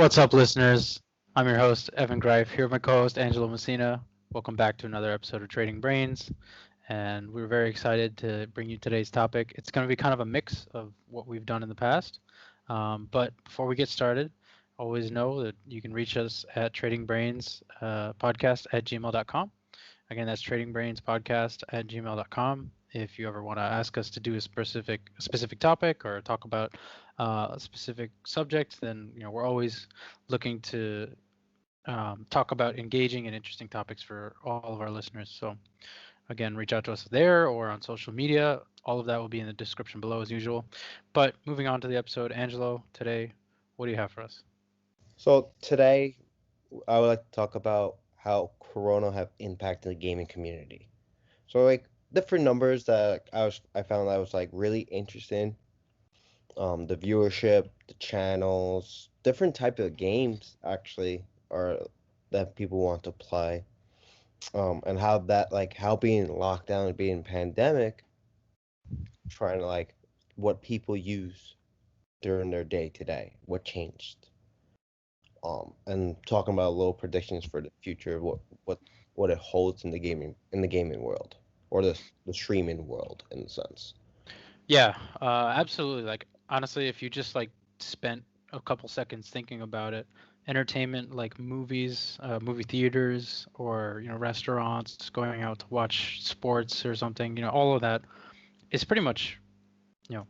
What's up, listeners? I'm your host, Evan Greif, here with my co host, Angelo Messina. Welcome back to another episode of Trading Brains. And we're very excited to bring you today's topic. It's going to be kind of a mix of what we've done in the past. But before we get started, always know that you can reach us at tradingbrains podcast at gmail.com. Again, that's tradingbrainspodcast at gmail.com. If you ever want to ask us to do a specific topic or talk about a specific subject, then we're always looking to talk about engaging and interesting topics for all of our listeners. So again, reach out to us there or on social media. All of that will be in the description below as usual. But moving on to the episode, Angelo, today, what do you have for us? So today, I would like to talk about how Corona have impacted the gaming community. So different numbers that I found that I was really interesting. The viewership, the channels, different type of games actually are that people want to play. And how that how being locked down and being pandemic, trying to what people use during their day to day, what changed. And talking about little predictions for the future, what it holds in the gaming world or the streaming world in a sense. Yeah, absolutely. Like honestly, if you just spent a couple seconds thinking about it, entertainment like movies, movie theaters, or restaurants, going out to watch sports or something, all of that is pretty much, you know,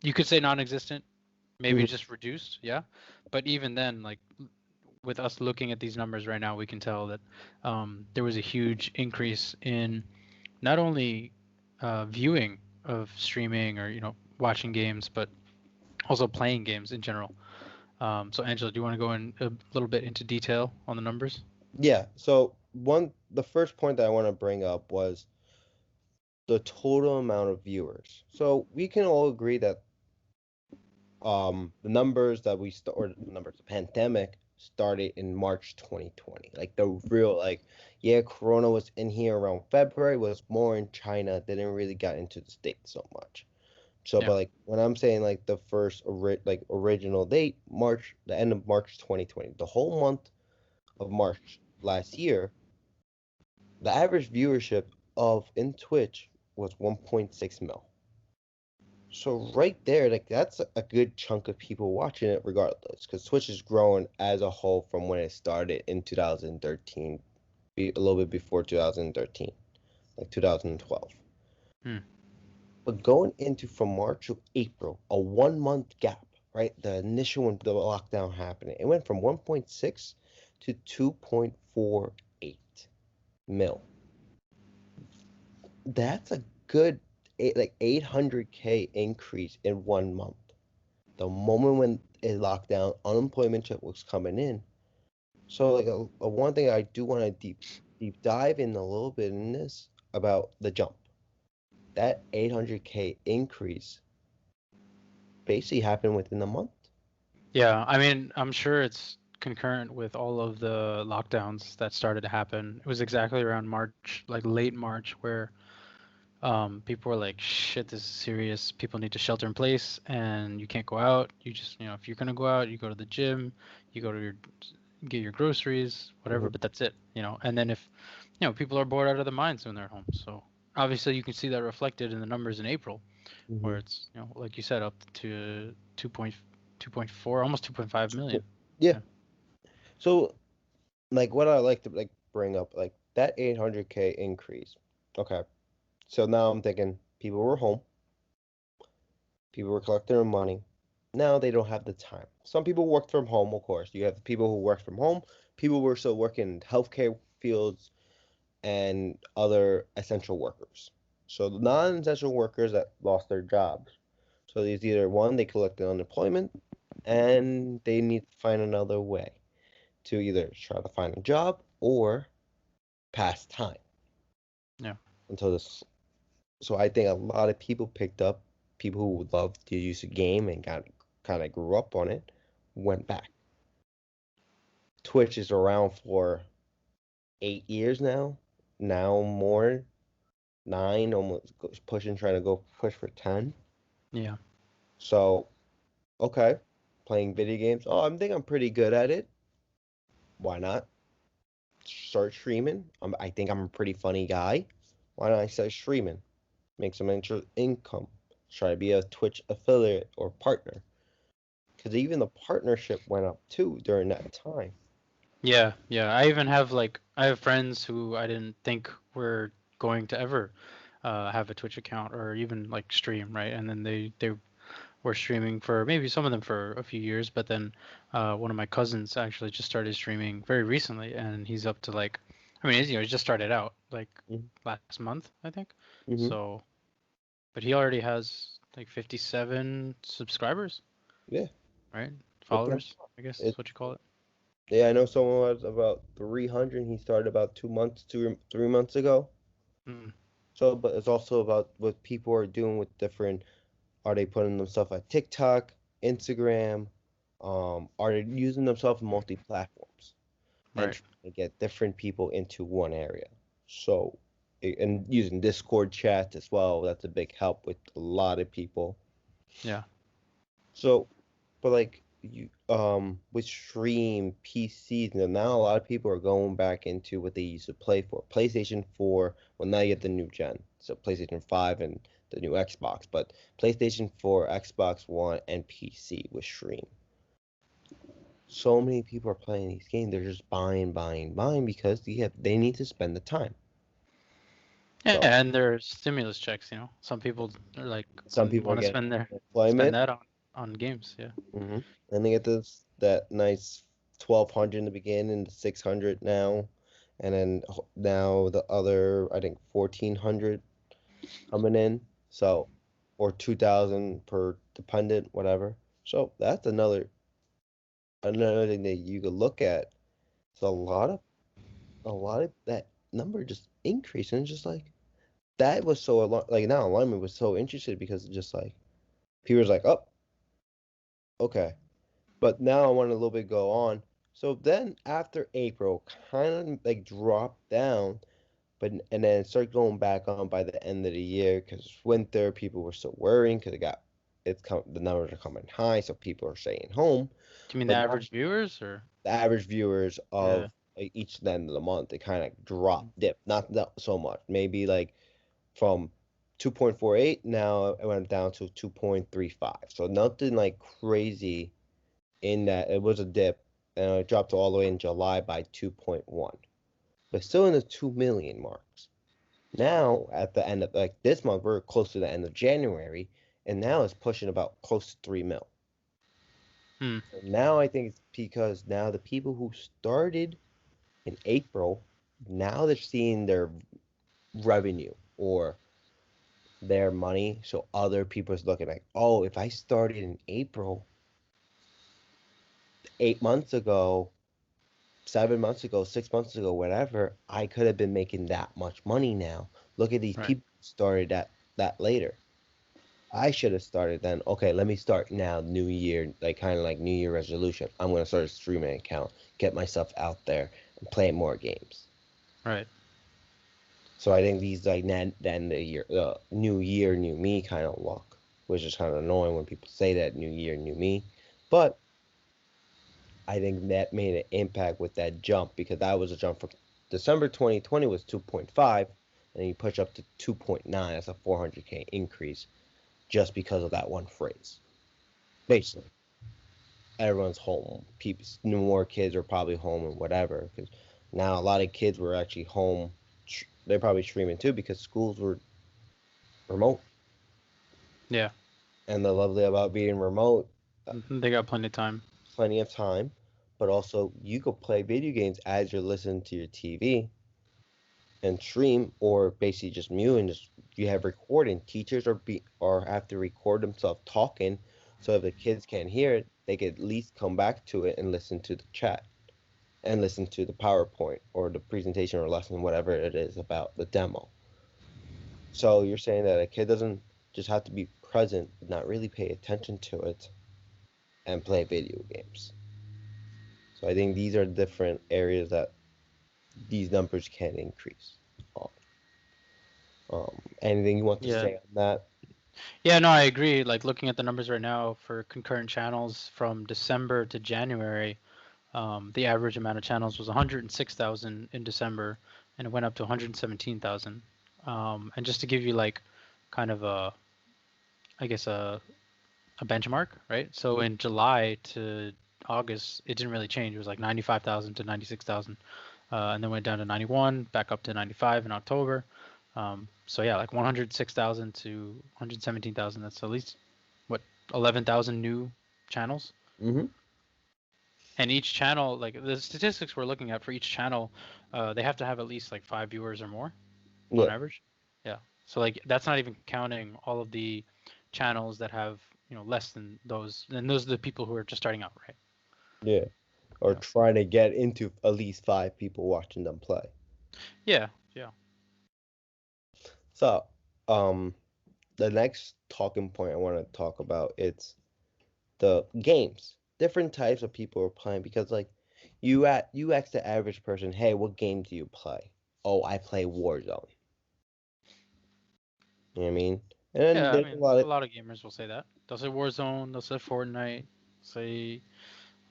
you could say non-existent, maybe Mhm. just reduced, yeah. But even then, like with us looking at these numbers right now, we can tell that there was a huge increase in not only viewing of streaming or watching games, but also playing games in general. So Angela, do you want to go in a little bit into detail on the numbers? Yeah. So the first point that I want to bring up was the total amount of viewers. So we can all agree that the numbers that or the numbers the pandemic started in March 2020. Like the real yeah, Corona was in here around February, was more in China, didn't really get into the States so much. So, Yeah. but when I'm saying the first original date, the end of March 2020, the whole month of March last year, the average viewership of in Twitch was 1.6 mil. So right there, that's a good chunk of people watching it regardless, because Twitch has grown as a whole from when it started in 2013, a little bit before 2013, like 2012. Hmm. But going into from March to April, a 1 month gap, right? The initial when the lockdown happened, it went from 1.6 to 2.48 mil. That's a good 800K increase in 1 month. The moment when a lockdown, unemployment check was coming in. So a one thing I do want to deep dive in a little bit in this about the jump. That 800K increase basically happened within a month. Yeah, I mean, I'm sure it's concurrent with all of the lockdowns that started to happen. It was exactly around March, like late March, where people were like, "Shit, this is serious. People need to shelter in place, and you can't go out. You just, if you're gonna go out, you go to the gym, you go to get your groceries, whatever. Hmm. But that's it. And then if, people are bored out of their minds when they're at home. So obviously, you can see that reflected in the numbers in April, where Hmm. it's, like you said, up to 2.4, almost 2.5 million. Yeah. Yeah. So what I like to bring up that 800K increase. Okay. So now I'm thinking people were home, people were collecting their money. Now they don't have the time. Some people worked from home, of course. You have people who worked from home. People were still working in healthcare fields and other essential workers. So the non-essential workers that lost their jobs. So there's either one, they collected unemployment and they need to find another way to either try to find a job or pass time Yeah. until this. So I think a lot of people picked up, people who would love to use a game and got kind of grew up on it, went back. Twitch is around for 8 years now, now more, nine, almost pushing, trying to go push for 10. Yeah. So, okay. playing video games. Oh, I think I'm pretty good at it. Why not start streaming? I think I'm a pretty funny guy. Why not I start streaming? Make some income. Try to be a Twitch affiliate or partner. Because even the partnership went up too during that time. Yeah, yeah. I have friends who I didn't think were going to ever have a Twitch account or even like stream, right? And then they were streaming for maybe some of them for a few years, but then one of my cousins actually just started streaming very recently, and he's up to like, I mean, he just started out like Mm-hmm. last month, I think. Mm-hmm. So, but he already has like 57 subscribers, Yeah. right? Look at Followers, I guess it. is what you call it. Yeah, I know someone was about 300. He started about 2 months, 3 months ago. Mm, So, but it's also about what people are doing with different. Are they putting themselves on TikTok, Instagram? Are they using themselves in multi-platforms and right. trying to get different people into one area? So, and using Discord chat as well. That's a big help with a lot of people. Yeah. So, but like you, with stream PCs, now a lot of people are going back into what they used to play for. PlayStation 4, well now you get the new gen, so PlayStation 5 and the new Xbox, but PlayStation 4, Xbox One, and PC with stream. So many people are playing these games. They're just buying, buying, buying because they need to spend the time. Yeah, So and there's stimulus checks, you know. Some people are like some people are want to getting spend employment. that on games, yeah. And they get this that nice 1,200 in the beginning, the 600 now, and then now the other I think 1,400 coming in. So, or 2,000 per dependent, whatever. So that's another thing that you could look at. So a lot of that number just increased, and it's just like that was so like now alarming was so interested because it's just like people was like, oh, okay. But now I want to a little bit go on. So then after April, kind of like dropped down, but and then start going back on by the end of the year because winter, people were still worrying because the numbers are coming high, so people are staying home. Do you mean the But now average viewers or? the average viewers Yeah. of each end of the month, it kind of drop Mm. dip, not so much, maybe like from 2.48 now it went down to 2.35. So nothing like crazy in that it was a dip and it dropped all the way in July by 2.1, but still in the 2 million marks. Now at the end of like this month, we're close to the end of January, and now it's pushing about close to 3 mil. Hmm. So now I think it's because now the people who started in April, now they're seeing their revenue or their money. So other people's looking like, oh, if I started in April 8 months ago, 7 months ago, 6 months ago, whatever, I could have been making that much money now. Look at these Right. people who started that later. I should have started then. Okay, let me start now. New year, like kind of like New Year resolution. I'm gonna start a streaming account, get myself out there, and play more games. Right. So I think these like then the year, New Year, new me kind of look, which is kind of annoying when people say that New Year, new me, but I think that made an impact with that jump because that was a jump from December 2020 was 2.5, and then you push up to 2.9. That's a 400K increase just because of that one phrase. Basically, everyone's home. People, more kids are probably home and whatever. Because now a lot of kids were actually home. They're probably streaming too because schools were remote. Yeah. And the lovely about being remote, They got plenty of time. plenty of time, but also you could play video games as you're listening to your TV and stream, or basically just mute and just you have recording. Teachers or have to record themselves talking, so if the kids can't hear it, they could at least come back to it and listen to the chat and listen to the PowerPoint or the presentation or lesson, whatever it is about the demo. So you're saying that a kid doesn't just have to be present, but not really pay attention to it and play video games. So I think these are different areas that these numbers can increase on. Anything you want to Yeah. say on that? Yeah, no, I agree. Like looking at the numbers right now for concurrent channels from December to January, the average amount of channels was 106,000 in December, and it went up to 117,000. And just to give you like kind of a, I guess a benchmark, right? So in July to August, it didn't really change. It was like 95,000 to 96,000, and then went down to 91, back up to 95 in October. So yeah, like 106,000 to 117,000. That's at least what 11,000 new channels. Mm-hmm. And each channel, like the statistics we're looking at for each channel, they have to have at least like 5 viewers or more on Yeah, average. Yeah. So like that's not even counting all of the channels that have less than those, and those are the people who are just starting out, right? yeah. Or Yeah. trying to get into at least 5 people watching them play. Yeah. Yeah. So, the next talking point I want to talk about it's the games. Different types of people are playing because like you ask the average person, hey, what game do you play? Oh, I play Warzone. You know what I mean? And then Yeah. I there's a mean, lot a of lot of gamers will say that. They'll say Warzone. They'll say Fortnite. Say,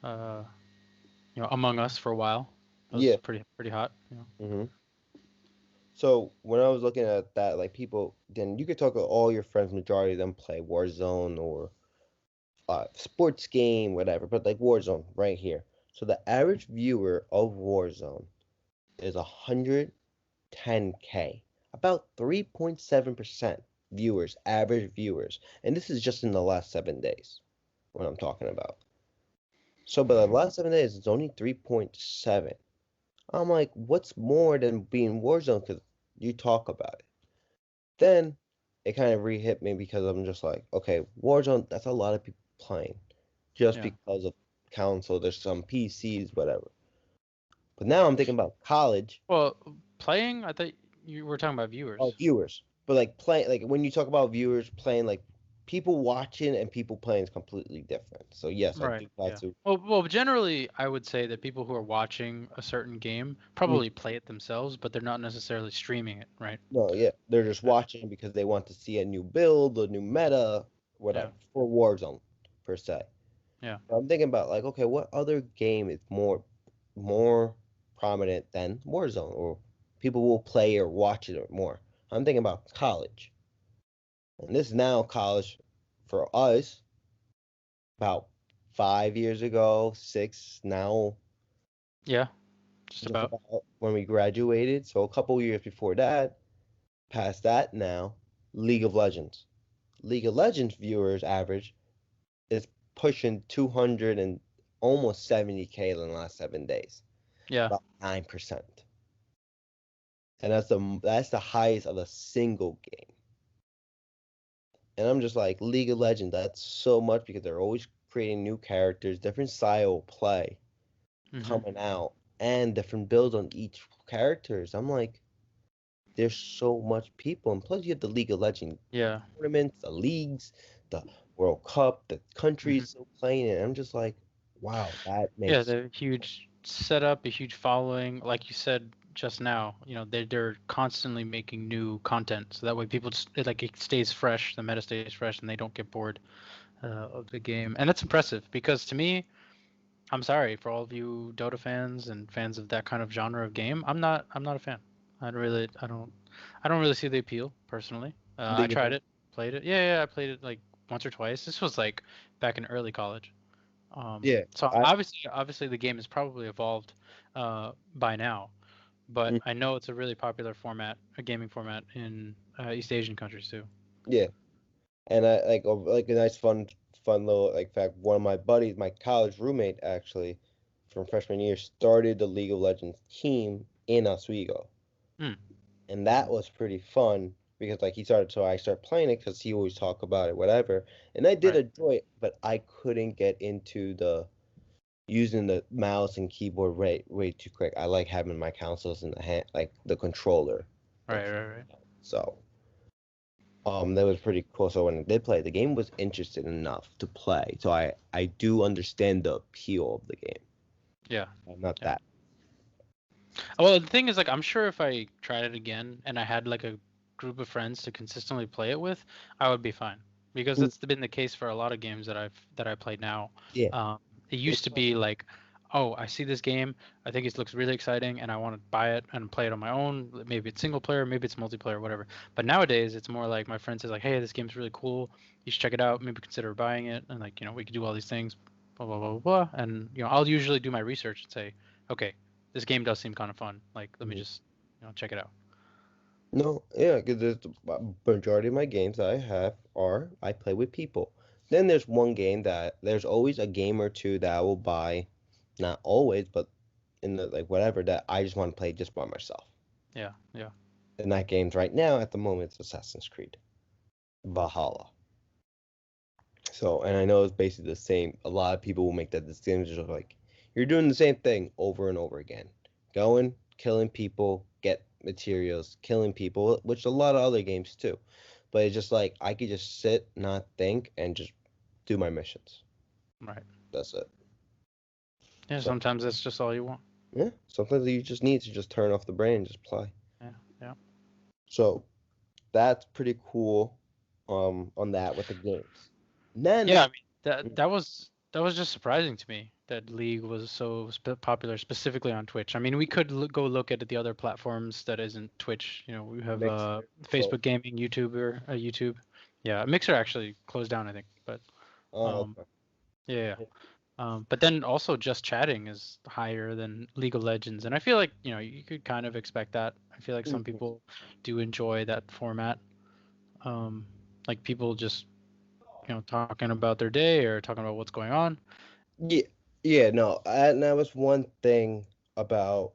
uh, Among Us for a while. That was yeah. pretty hot. You know. Hmm. So when I was looking at that, like people, then you could talk to all your friends. Majority of them play Warzone or sports game, whatever. But like Warzone, right here. So the average viewer of Warzone is 110K, about 3.7% viewers, average viewers, and this is just in the last 7 days. What I'm talking about. So, but the last 7 days, it's only 3.7. I'm like, what's more than being Warzone? Because you talk about it. Then it kind of re-hit me because I'm just like, okay, Warzone, that's a lot of people playing just Yeah. because of console. There's some PCs, whatever. But now I'm thinking about college. Well, playing. I thought you were talking about Oh, viewers. viewers. But like playing, like when you talk about viewers playing, like people watching and people playing is completely different. So yes, I Right. do have Yeah. to. Well, generally, I would say that people who are watching a certain game Mm, probably play it themselves, but they're not necessarily streaming it, right? no, yeah, they're just Yeah. watching because they want to see a new build, a new meta, Yeah. whatever for Warzone per se. Yeah. But I'm thinking about like, okay, what other game is more prominent than Warzone, or people will play or watch it more. I'm thinking about college, and this is now college for us about 5 years ago, six now. Yeah. Just Just about. about when we graduated. So a couple years before that, past that now, League of Legends. League of Legends viewers average is pushing 200 and almost 70K in the last 7 days, Yeah. about 9%. And that's the highest of a single game. And I'm just like, League of Legends, that's so much because they're always creating new characters, different style of play Hmm. coming out, and different builds on each characters. I'm like, there's so much people, and plus you have the League of Legends Yeah. tournaments, the leagues, the World Cup, the Hmm. countries still playing it. I'm just like, wow, that Yeah. makes The huge setup, a huge following. Like you said just now, they're constantly making new content, so that way people just it stays fresh, the meta stays fresh, and they don't get bored of the game. And that's impressive because to me, I'm sorry for all of you Dota fans and fans of that kind of genre of game. I'm not a fan. I don't really see the appeal personally. I League of tried Legends. it, played it. Yeah, I played it like once or twice. This was like back in early college. Yeah, So I obviously the game has probably evolved by now, but mm, I know it's a really popular format, a gaming format in East Asian countries too. yeah, and I like a nice fun little like fact. One of my buddies, my college roommate, actually, from freshman year, started the League of Legends team in Oswego, Hmm. and that was pretty fun because like he started, so I started playing it because he always talked about it, whatever, and I did Right. enjoy it, but I couldn't get into the using the mouse and keyboard way too quick. I like having my consoles in the hand, like the controller, the Right. Right. Right. so. That was pretty cool. So when I did play, the game was interesting enough to play. So I do understand the appeal of the game. Yeah. I'm not Yeah. that. Well, the thing is, like, I'm sure if I tried it again and I had like a group of friends to consistently play it with, I would be fine. Because that's been the case for a lot of games that I play now. Yeah. Um, it used to be like, oh, I see this game, I think it looks really exciting, and I want to buy it and play it on my own. Maybe it's single player, maybe it's multiplayer, whatever. But nowadays, it's more like my friend says like, hey, this game's really cool. You should check it out. Maybe consider buying it, and like, we could do all these things, blah blah blah blah. Blah. And I'll usually do my research and say, okay, this game does seem kind of fun. Like, let me Mhm. just check it out. No, yeah, because the majority of my games that I have are I play with people. Then there's one game that there's always a game or two that I will buy, not always, but in the like whatever that I just want to play just by myself. Yeah, yeah. And that game's right now at the moment it's Assassin's Creed Valhalla. So, and I know it's basically the same. A lot of people will make that decision, just like you're doing the same thing over and over again, going, killing people, get materials, killing people, which a lot of other games too. But it's just like I could just sit, not think, and just do my missions. Right. That's it. Yeah, So sometimes that's just all you want. yeah, sometimes you just need to just turn off the brain and just play. Yeah, yeah. So that's pretty cool. On that with the games. Then Yeah, I mean that was just surprising to me that League was so popular specifically on Twitch. I mean, we could go look at the other platforms that isn't Twitch. We have Mixer, Facebook Gaming, YouTube. Yeah, Mixer actually closed down, I think, but oh, um, okay. yeah. Yeah. But then also just chatting is higher than League of Legends, and I feel like you could kind of expect that. I feel like some Mhm. people do enjoy that format. Um, like people just talking about their day or talking about what's going on. Yeah, yeah, no, and that was one thing about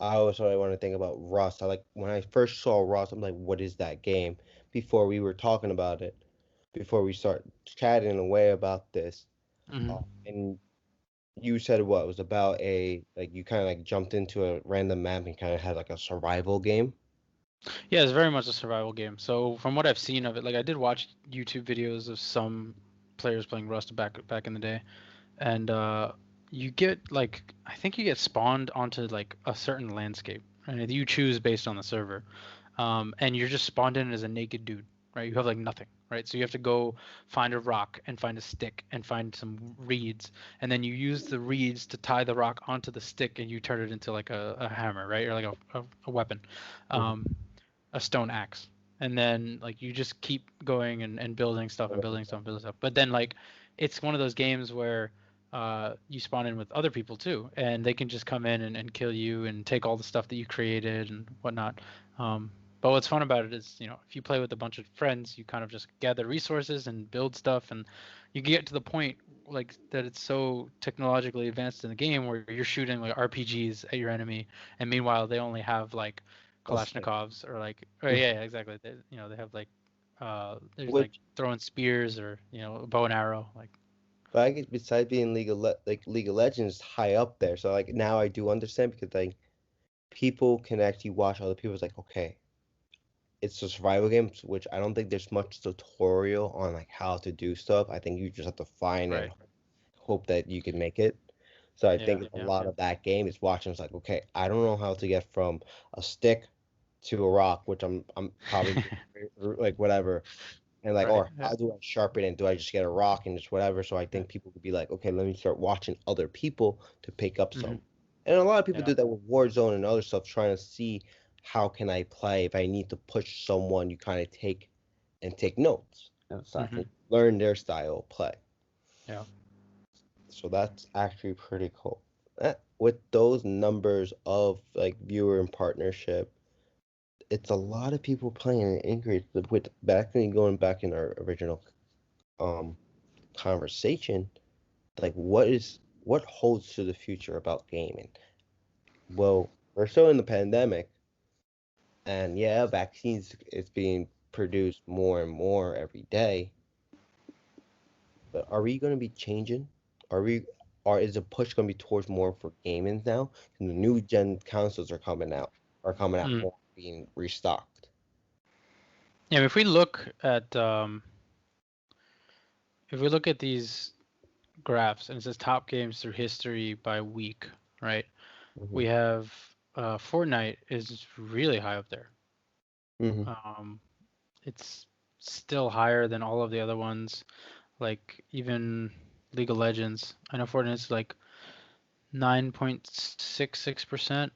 I always want to think about Rust. I like when I first saw Rust, I'm like, what is that game? Before we were talking about it, before we start chatting away about this, Hmm. and you said what it was about a like you kind of like jumped into a random map and kind of had like a survival game. Yeah, it's very much a survival game. So from what I've seen of it, like I did watch YouTube videos of some players playing Rust back in the day, and you get like I think you get spawned onto like a certain landscape, and you choose based on the server, and you're just spawned in as a naked dude, right? You have like nothing, right? So you have to go find a rock and find a stick and find some reeds, and then you use the reeds to tie the rock onto the stick, and you turn it into like a hammer, right? Or like a weapon. Mhm. Um, a stone axe, and then like you just keep going and building stuff and building stuff and building stuff. But then like it's one of those games where you spawn in with other people too, and they can just come in and kill you and take all the stuff that you created and whatnot. But what's fun about it is, if you play with a bunch of friends, you kind of just gather resources and build stuff, and you get to the point like that it's so technologically advanced in the game where you're shooting like RPGs at your enemy, and meanwhile they only have like That's it. Kalashnikovs or like, oh Mhm. yeah, yeah, exactly. They have like, there's like Which, throwing spears or a bow and arrow. Like, but I guess besides being League of Legends high up there, so like now I do understand because like people can actually watch other people's like okay it's a survival game, which I don't think there's much tutorial on like how to do stuff. I think you just have to find and right. hope that you can make it. So I Yeah, think a yeah, lot yeah. of that game is watching. It's like, okay, I don't know how to get from a stick to a rock, which I'm probably like whatever, and like, Right. or Yeah. how do I sharpen it? Do I just get a rock and just whatever? So I Yeah. think people could be like, okay, let me start watching other people to pick up Hmm. some. And a lot of people Yeah. do that with Warzone and other stuff, trying to see how can I play. If I need to push someone, you kind of take notes, so I can Hmm. learn their style of play. Yeah. So that's actually pretty cool. With those numbers of like viewer and partnership, it's a lot of people playing an increase. With back when going back in our original um conversation, like what holds to the future about gaming? Well, we're still in the pandemic, and yeah, vaccines is being produced more and more every day. But are we going to be changing? Are we? Or is the push going to be towards more for gaming now? And the new gen consoles are coming out Mm. more being restocked. Yeah. If we look at these graphs and it says top games through history by week, right? Hmm. We have Fortnite is really high up there. Mhm. It's still higher than all of the other ones, like even League of Legends. I know Fortnite's like 9.66%,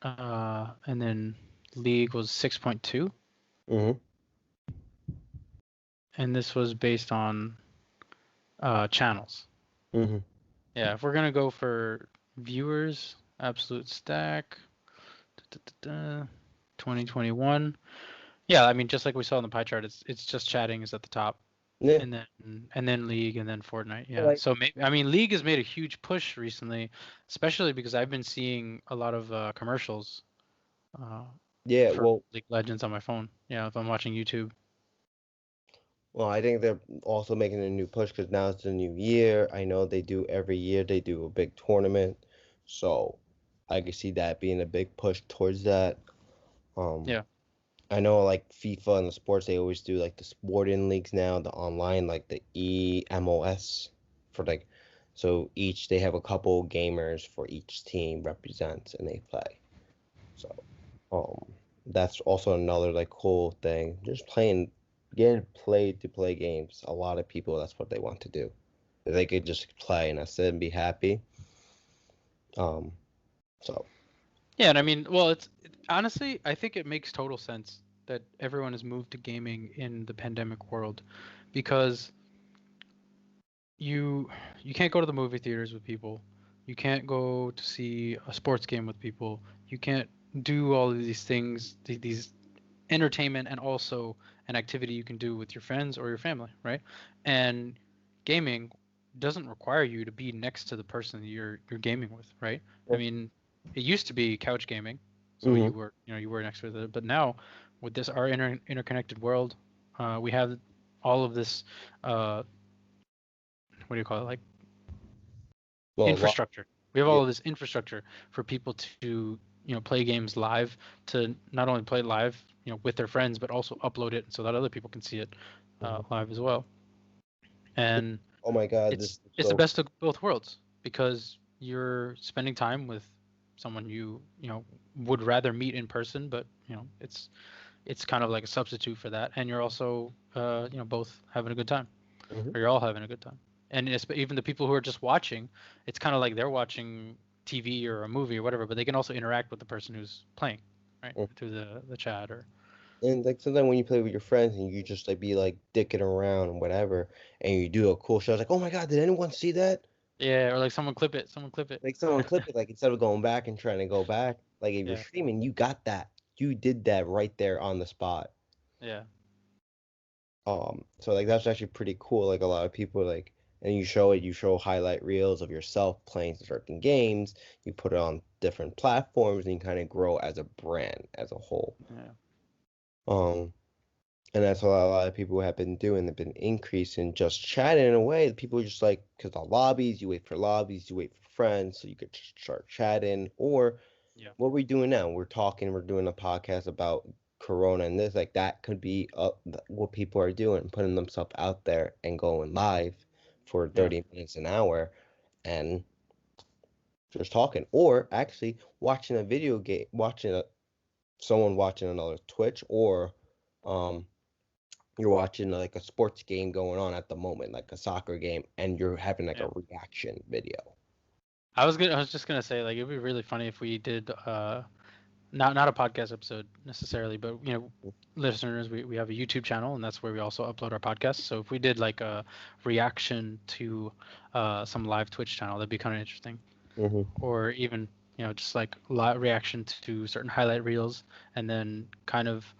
and then League was 6.2, Mhm. and this was based on channels. Mhm. Yeah, if we're gonna go for viewers, absolute stack, 2021. Yeah, I mean, just like we saw in the pie chart, it's just chatting is at the top, Yeah. and then League, and then Fortnite. So, Yeah, like, so maybe I mean League has made a huge push recently, especially because I've been seeing a lot of commercials uh, yeah. for Well, League Legends on my phone. Yeah, if I'm watching YouTube. I think they're also making a new push because now it's the new year. I know they do every year. They do a big tournament, so I could see that being a big push towards that. Um, Yeah, I know like FIFA and the sports, they always do like the sporting leagues now, the online, like the EMOS for like, so each they have a couple gamers for each team represents and they play. So, that's also another like cool thing. Just playing, getting played to play games. A lot of people, that's what they want to do. They could just play and that's it and be happy. Um, so yeah, and I mean, well, honestly, I think it makes total sense that everyone has moved to gaming in the pandemic world, because you you can't go to the movie theaters with people. You can't go to see a sports game with people. You can't do all of these things, these entertainment and also an activity you can do with your friends or your family, right? And gaming doesn't require you to be next to the person you're gaming with, right? I mean, it used to be couch gaming, so hmm you were next to it, but now with this our interconnected world, we have all of this what do you call it, like well, a lot, infrastructure. We have yeah. all of this infrastructure for people to play games live, to not only play live with their friends, but also upload it so that other people can see it Mhm. live as well. And Oh my God, this it's is it's the so. best of both worlds, because you're spending time with someone you would rather meet in person, but it's kind of like a substitute for that, and you're also both having a good time, Mhm. or you're all having a good time. And even the people who are just watching, it's kind of like they're watching TV or a movie or whatever, but they can also interact with the person who's playing, right, through the chat or And like sometimes when you play with your friends and you just like be like dicking around and whatever, and you do a cool shot, it's like, oh my God, did anyone see that? yeah, or like someone clip it. Like someone clip it, like instead of going back and trying to go back, like if you're Yeah, streaming, you got that. You did that right there on the spot. yeah, So like that's actually pretty cool. Like a lot of people like, and you show it, you show highlight reels of yourself playing certain games. You put it on different platforms, and you kind of grow as a brand as a whole. yeah, Um, And that's what a lot of people have been doing. They've been increasing just chatting in a way. People just like, because the lobbies, you wait for lobbies, you wait for friends, so you could just start chatting. Or yeah, what we're doing now, we're talking, we're doing a podcast about Corona and this, like that could be what people are doing, putting themselves out there and going live for yeah, 30 minutes an hour and just talking. Or actually watching a video game, someone watching another Twitch or, um, you're watching like a sports game going on at the moment, like a soccer game, and you're having like yeah. a reaction video. I was just gonna say, like, it'd be really funny if we did not a podcast episode necessarily, but listeners, we have a YouTube channel, and that's where we also upload our podcasts. So if we did like a reaction to some live Twitch channel, that'd be kind of interesting. Mm-hmm. Or even just like live reaction to certain highlight reels, and then kind of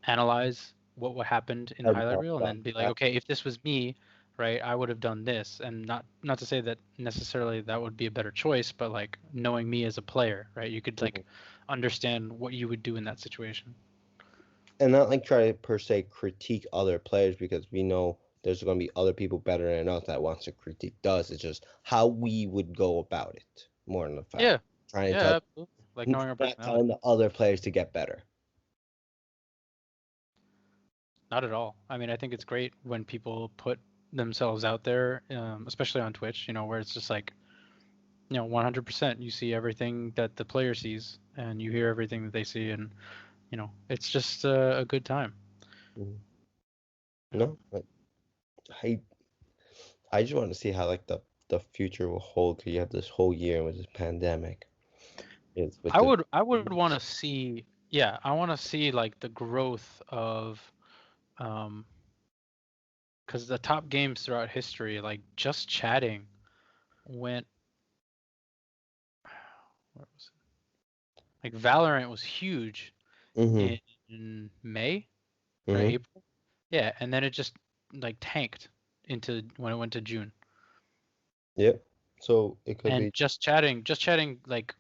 analyze what happened in the Already highlight talked reel, and about then be like, that. okay, if this was me, right, I would have done this. And not to say that necessarily that would be a better choice, but like knowing me as a player, right, you could Mhm. like understand what you would do in that situation. And not like try to per se critique other players because we know there's going to be other people better than us that wants to critique us. It's just how we would go about it more than the fact. Yeah, Trying to yeah, tell, absolutely. Like knowing our not personality. telling the other players to get better. Not at all. I mean, I think it's great when people put themselves out there, especially on Twitch, where it's just like 100%, you see everything that the player sees, and you hear everything that they see, and it's just a good time. Mhm. No, I just want to see how like the future will hold. 'Cause you have this whole year with this pandemic. It's with the I would want to see, yeah, I want to see like the growth of, because the top games throughout history, like Just Chatting went, what was it? Like Valorant was huge Mm-hmm. in May or Mm-hmm. April. Yeah, and then it just like tanked into when it went to June. Yep. So it could And be. just chatting, like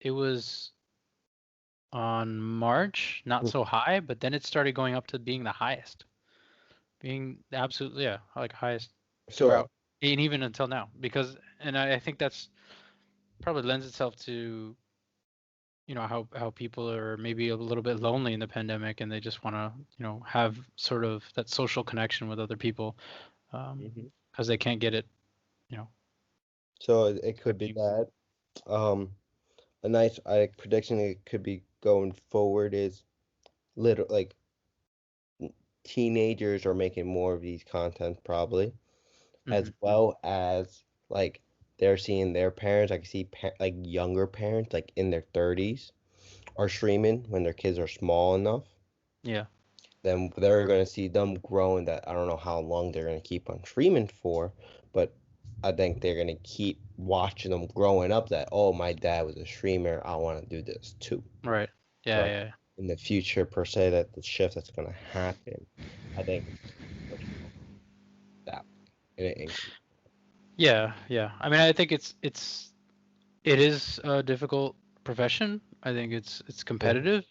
it was on March, not so high, but then it started going up to being the highest, being absolutely, yeah, like highest So throughout, and even until now. Because, and I think that's probably lends itself to, how people are maybe a little bit lonely in the pandemic, and they just want to, have sort of that social connection with other people, Mhm. because they can't get it, you know. So it could be You- that. A nice prediction it could be going forward is little like teenagers are making more of these content probably, as Mhm. well as like they're seeing their parents. I can see like younger parents like in their 30s are streaming when their kids are small enough. Yeah. Then they're gonna see them growing. That I don't know how long they're gonna keep on streaming for, but I think they're gonna keep watching them growing up. That oh, my dad was a streamer. I want to do this too. Right. So Yeah. I Yeah. in the future per se that the shift that's gonna happen, I think push that in an increment. Yeah. Yeah. I mean, I think it is a difficult profession. I think it's Mhm. competitive,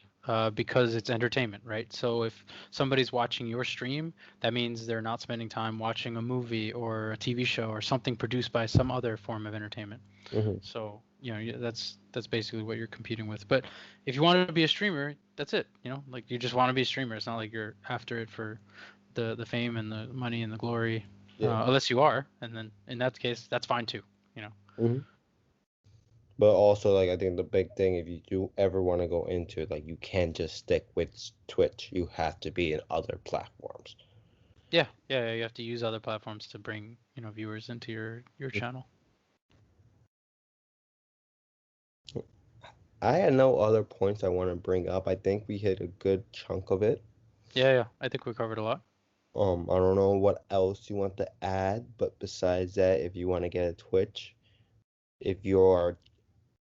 because it's entertainment, right? So if somebody's watching your stream, that means they're not spending time watching a movie or a TV show or something produced by some other form of entertainment. Mhm. So, that's basically what you're competing with. But if you want to be a streamer, that's it. Like you just want to be a streamer. It's not like you're after it for the fame and the money and the glory, Yeah. unless you are, and then in that case, that's fine too. You know. Mhm. But also, like, I think the big thing, if you do ever want to go into it, like, you can't just stick with Twitch. You have to be in other platforms. Yeah, yeah, yeah, you have to use other platforms to bring, viewers into your channel. I had no other points I want to bring up. I think we hit a good chunk of it. Yeah, yeah, I think we covered a lot. I don't know what else you want to add, but besides that, if you want to get a Twitch, if you're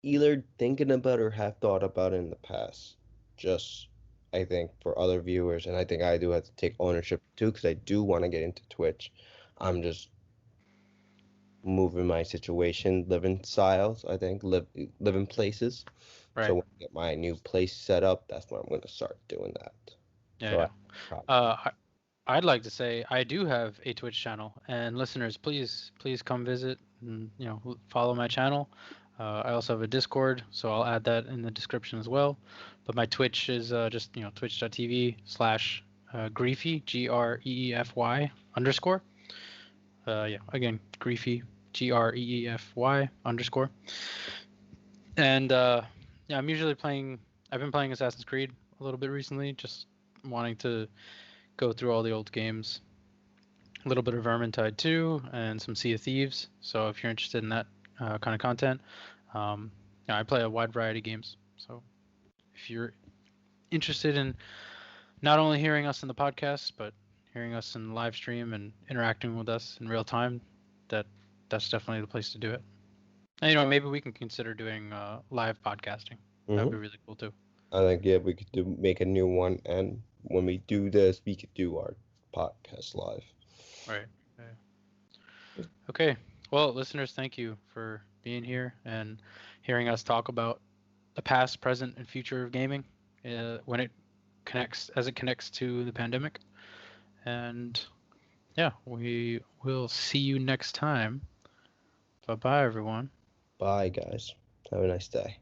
either thinking about or have thought about it in the past, just I think for other viewers, and I think I do have to take ownership too, because I do want to get into Twitch. I'm just moving my situation, living styles, I think, living places. So Right. when I get my new place set up, that's when I'm going to start doing that. Yeah, So I yeah. probably. I'd like to say I do have a Twitch channel, and listeners, please come visit and follow my channel. I also have a Discord, so I'll add that in the description as well. But my Twitch is just twitch.tv/Greefy Greefy _. Yeah, again, Greefy Greefy _. And yeah, I'm usually playing. I've been playing Assassin's Creed a little bit recently, just wanting to go through all the old games. A little bit of Vermintide 2 and some Sea of Thieves. So if you're interested in that kind of content, yeah, I play a wide variety of games. So if you're interested in not only hearing us in the podcast, but hearing us in live stream and interacting with us in real time, that that's definitely the place to do it. And maybe we can consider doing live podcasting. That would Hmm. be really cool too. I think yeah, we could make a new one, and when we do this, we could do our podcast live. Right. Yeah. Okay. Well, listeners, thank you for being here and hearing us talk about the past, present, and future of gaming, when it connects to the pandemic. And yeah, we will see you next time. Bye bye, everyone. Bye, guys. Have a nice day.